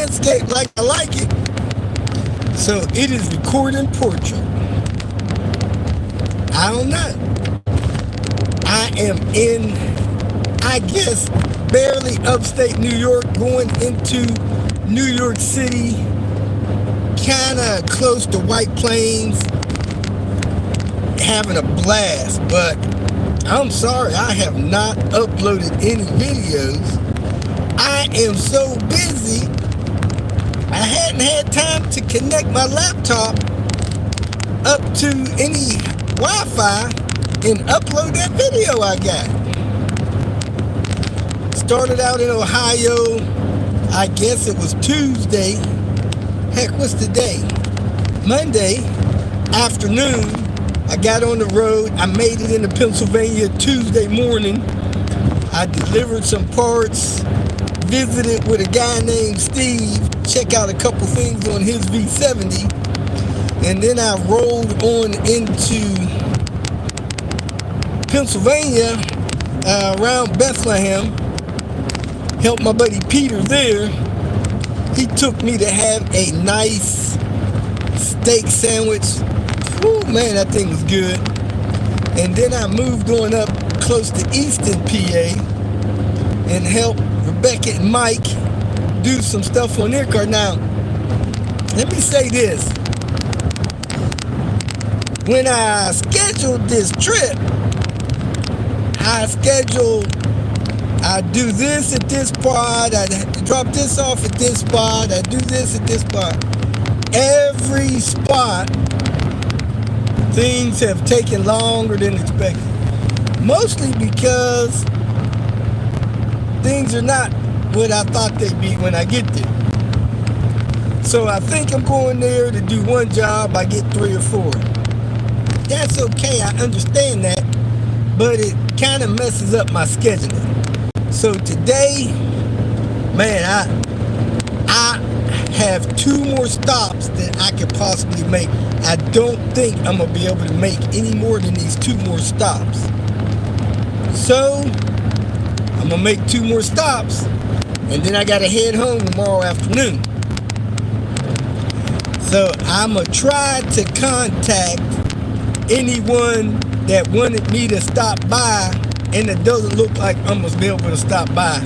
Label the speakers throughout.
Speaker 1: landscape like I like it. So it is recording portrait. I don't know. I am in, I guess, barely upstate New York, going into New York City, kind of close to White Plains, having a blast. But I'm sorry, I have not uploaded any videos. I am so busy, I hadn't had time to connect my laptop up to any Wi-Fi and upload that video I got. Started out in Ohio, I guess it was Tuesday. Heck, what's the day? Monday afternoon, I got on the road. I made it into Pennsylvania Tuesday morning. I delivered some parts, visited with a guy named Steve, check out a couple things on his V70, and then I rolled on into Pennsylvania, around Bethlehem, helped my buddy Peter there. He took me to have a nice steak sandwich. Woo, man, that thing was good. And then I moved on up close to Easton, PA, and helped Rebecca and Mike do some stuff on their car. Now, let me say this. When I scheduled this trip, I do this at this spot, I drop this off at this spot, I do this at this spot. Every spot, things have taken longer than expected. Mostly because things are not what I thought they'd be when I get there. So I think I'm going there to do one job, I get 3 or 4. That's okay, I understand that, but it kind of messes up my scheduling. So today, man, I have 2 more stops that I could possibly make. I don't think I'm going to be able to make any more than these 2 more stops. So, I'm going to make 2 more stops, and then I got to head home tomorrow afternoon. So, I'm going to try to contact anyone that wanted me to stop by, and it doesn't look like I'm going to be able to stop by.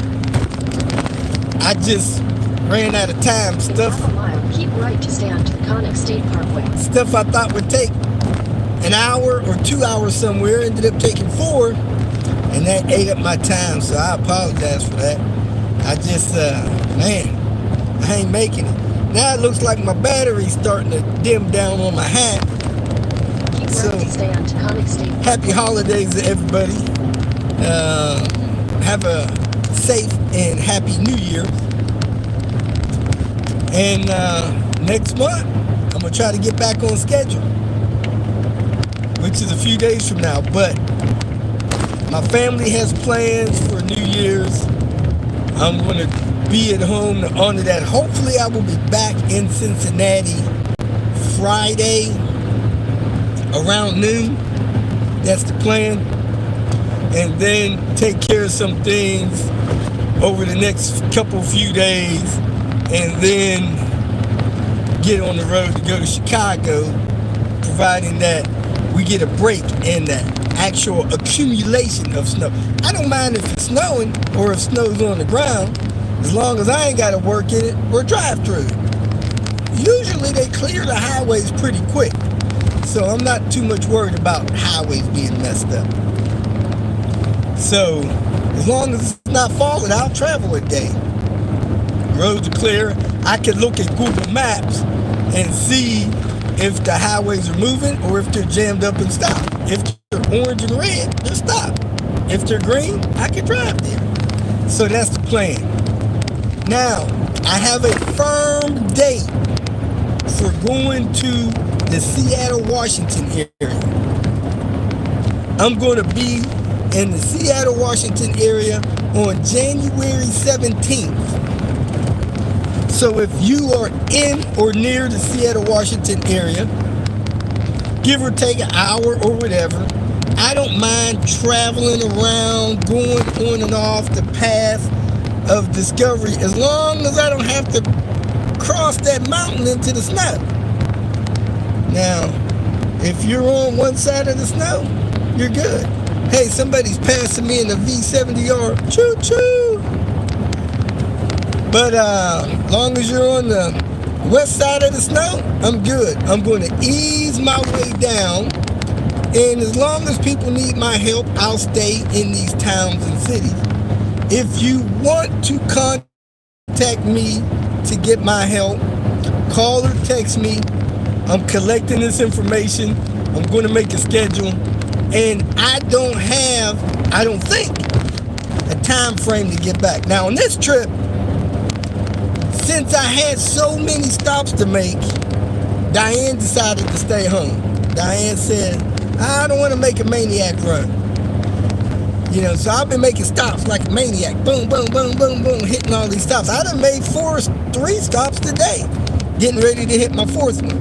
Speaker 1: I just ran out of time. Stuff.
Speaker 2: Half a mile, keep right to stay onto the Conic State Parkway.
Speaker 1: Stuff I thought would take an hour or 2 hours somewhere ended up taking 4, and that ate up my time. So I apologize for that. I just, man, I ain't making it. Now it looks like my battery's starting to dim down on my hat.
Speaker 2: Keep right to stay onto Conic State Parkway.
Speaker 1: Happy holidays to everybody. Have a safe and happy New Year. And next month, I'm going to try to get back on schedule, which is a few days from now. But my family has plans for New Year's. I'm going to be at home to honor that. Hopefully, I will be back in Cincinnati Friday around noon. That's the plan. And then take care of some things over the next few days, and then get on the road to go to Chicago, providing that we get a break in that actual accumulation of snow. I don't mind if it's snowing or if snow's on the ground, as long as I ain't got to work in it or drive through it. Usually they clear the highways pretty quick, so I'm not too much worried about highways being messed up. So, as long as it's not falling, I'll travel a day. Roads are clear. I can look at Google Maps and see if the highways are moving or if they're jammed up and stopped. If they're orange and red, they're stopped. If they're green, I can drive there. So that's the plan. Now, I have a firm date for going to the Seattle, Washington area. I'm going to be in the Seattle, Washington area on January 17th. So if you are in or near the Seattle, Washington area, give or take an hour or whatever, I don't mind traveling around, going on and off the path of discovery, as long as I don't have to cross that mountain into the snow. Now, if you're on one side of the snow, you're good. Hey, somebody's passing me in a V70R. Choo choo. But long as you're on the west side of the snow, I'm good. I'm going to ease my way down. And as long as people need my help, I'll stay in these towns and cities. If you want to contact me to get my help, call or text me. I'm collecting this information. I'm going to make a schedule. And I don't think, a time frame to get back. Now, on this trip, since I had so many stops to make, Diane decided to stay home. Diane said, I don't want to make a maniac run. So I've been making stops like a maniac. Boom, boom, boom, boom, boom, hitting all these stops. I done made 3 stops today, getting ready to hit my 4th one.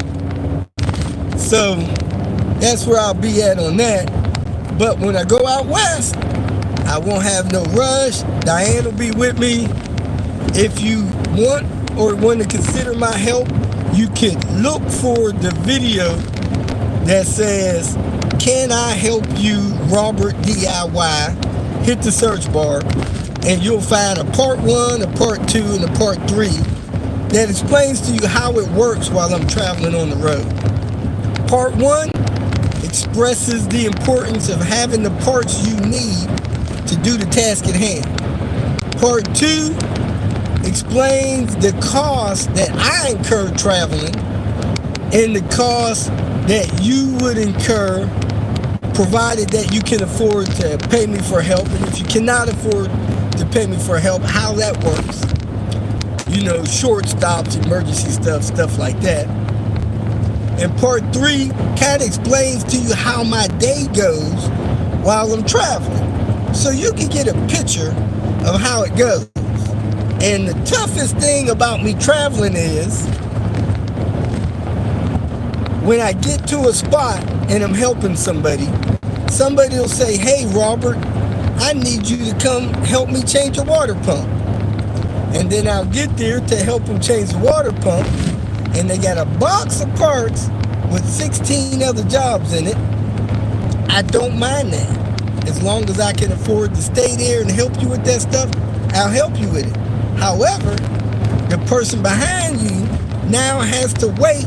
Speaker 1: So that's where I'll be at on that. But when I go out west, I won't have no rush. Diane will be with me. If you want to consider my help, you can look for the video that says, can I help you, Robert DIY? Hit the search bar and you'll find a part 1, a part 2, and a part 3 that explains to you how it works while I'm traveling on the road. Part 1 expresses the importance of having the parts you need to do the task at hand. Part 2 explains the cost that I incur traveling and the cost that you would incur provided that you can afford to pay me for help. And if you cannot afford to pay me for help, how that works. Short stops, emergency stuff like that. And part 3 kind of explains to you how my day goes while I'm traveling. So you can get a picture of how it goes. And the toughest thing about me traveling is when I get to a spot and I'm helping somebody will say, hey, Robert, I need you to come help me change a water pump. And then I'll get there to help them change the water pump. And they got a box of parts with 16 other jobs in it. I don't mind that. As long as I can afford to stay there and help you with that stuff, I'll help you with it. However, the person behind you now has to wait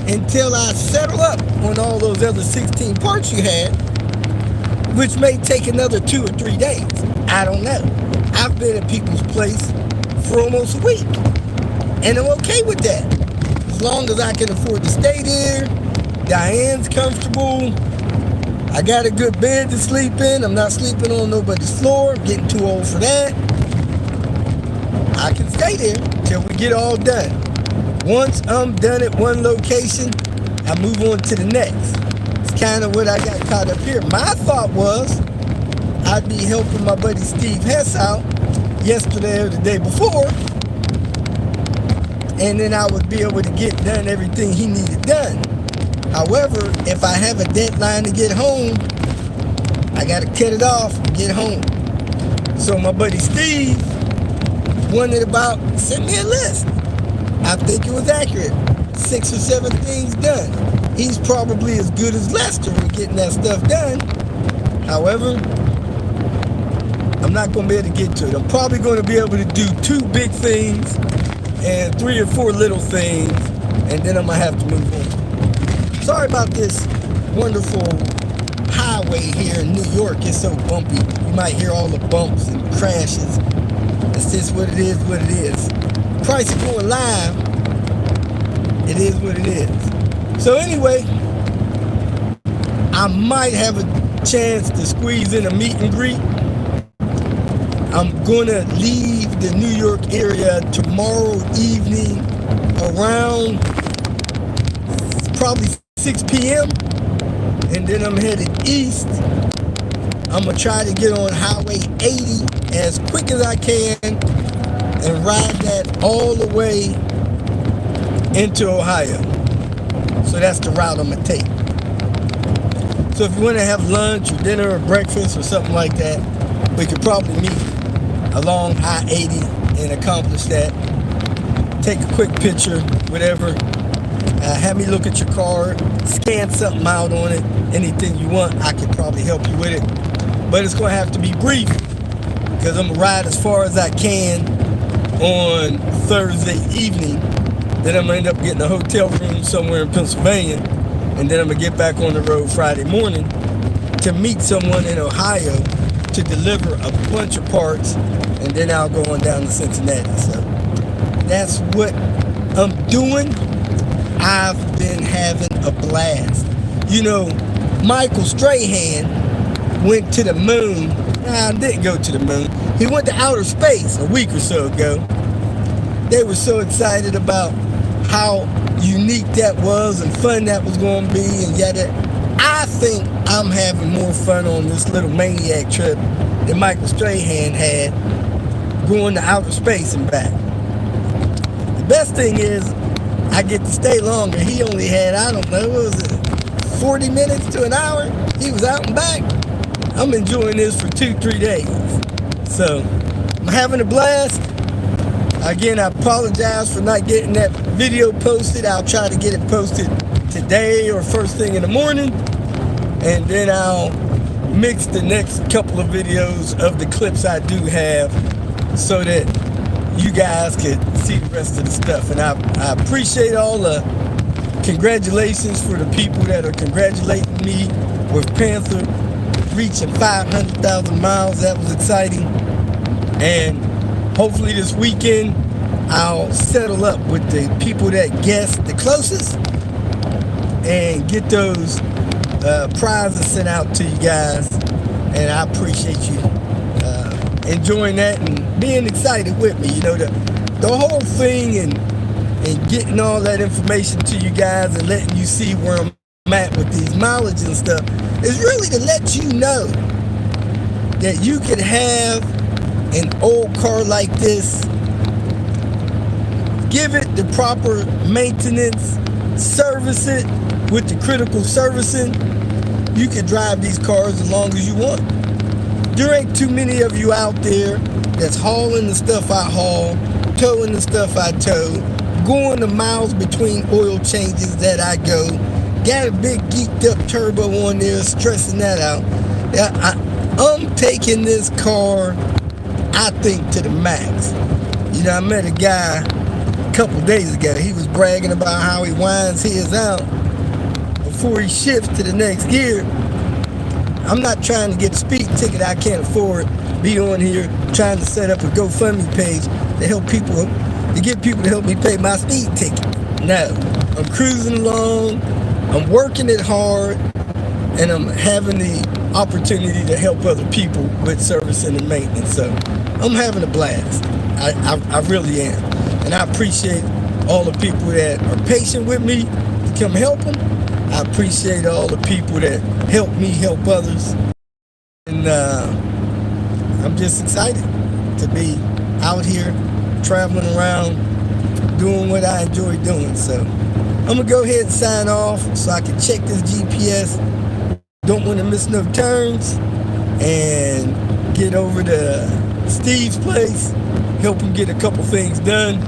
Speaker 1: until I settle up on all those other 16 parts you had, which may take another 2 or 3 days. I don't know. I've been at people's place for almost a week, and I'm okay with that. As long as I can afford to stay there, Diane's comfortable, I got a good bed to sleep in, I'm not sleeping on nobody's floor, I'm getting too old for that. I can stay there till we get all done. Once I'm done at one location, I move on to the next. It's kind of what I got caught up here. My thought was I'd be helping my buddy Steve Hess out yesterday or the day before, and then I would be able to get done everything he needed done. However, if I have a deadline to get home, I got to cut it off and get home. So my buddy Steve wondered about, send me a list. I think it was accurate. 6 or 7 things done. He's probably as good as Lester with getting that stuff done. However, I'm not going to be able to get to it. I'm probably going to be able to do 2 big things and 3 or 4 little things, and then I'm going to have to move on. Sorry about this wonderful highway here in New York. It's so bumpy. You might hear all the bumps and crashes. It's just what it is, what it is. Price of going live, it is what it is. So anyway, I might have a chance to squeeze in a meet and greet. I'm gonna leave the New York area tomorrow evening around probably 6 p.m. and then I'm headed east. I'm gonna try to get on Highway 80 as quick as I can and ride that all the way into Ohio. So that's the route I'm gonna take. So if you want to have lunch or dinner or breakfast or something like that, we could probably meet along I-80 and accomplish that. take a quick picture, whatever. Have me look at your car, scan something out on it, anything you want, I could probably help you with it. But it's going to have to be brief because I'm going to ride as far as I can on Thursday evening. Then I'm going to end up getting a hotel room somewhere in Pennsylvania. And then I'm going to get back on the road Friday morning to meet someone in Ohio to deliver a bunch of parts. And then I'll go on down to Cincinnati. So that's what I'm doing. I've been having a blast. You know, Michael Strahan went to the moon. Nah, didn't go to the moon. He went to outer space a week or so ago. They were so excited about how unique that was and fun that was going to be and yada. I think I'm having more fun on this little maniac trip that Michael Strahan had going to outer space and back. The best thing is I get to stay longer. He only had, I don't know, what was it, 40 minutes to an hour? He was out and back. I'm enjoying this for 2-3 days. So I'm having a blast. Again, I apologize for not getting that video posted. I'll try to get it posted today or first thing in the morning. And then I'll mix the next couple of videos of the clips I do have so that you guys can see the rest of the stuff. And I appreciate all the congratulations for the people that are congratulating me with Panther reaching 500,000 miles. That was exciting. And hopefully this weekend I'll settle up with the people that guessed the closest and get those prizes sent out to you guys. And I appreciate you enjoying that and being excited with me. You know, the whole thing and getting all that information to you guys and letting you see where I'm at with these mileage and stuff is really to let you know that you could have an old car like this, give it the proper maintenance, service it with the critical servicing. You can drive these cars as long as you want. There ain't too many of you out there that's hauling the stuff I haul, towing the stuff I tow, going the miles between oil changes that I go, got a big geeked up turbo on there, stressing that out. I'm taking this car, I think, to the max. You know, I met a guy a couple days ago. He was bragging about how he winds his out before he shifts to the next gear. I'm not trying to get a speeding ticket I can't afford. Be on here trying to set up a GoFundMe page to help people, to get people to help me pay my speeding ticket. No, I'm cruising along. I'm working it hard, and I'm having the opportunity to help other people with servicing and maintenance. So I'm having a blast. I really am. And I appreciate all the people that are patient with me to come help them. I appreciate all the people that help me help others. And I'm just excited to be out here traveling around doing what I enjoy doing. So I'm going to go ahead and sign off so I can check this GPS. Don't want to miss no turns. And get over to Steve's place, help him get a couple things done,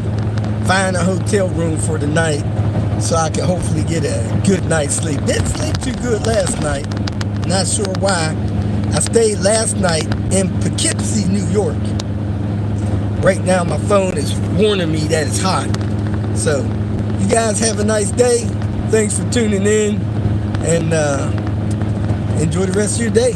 Speaker 1: find a hotel room for the night so I can hopefully get a good night's sleep. Didn't sleep too good last night. Not sure why. I stayed last night in Poughkeepsie, New York. Right now my phone is warning me that it's hot. So you guys have a nice day. Thanks for tuning in, and enjoy the rest of your day.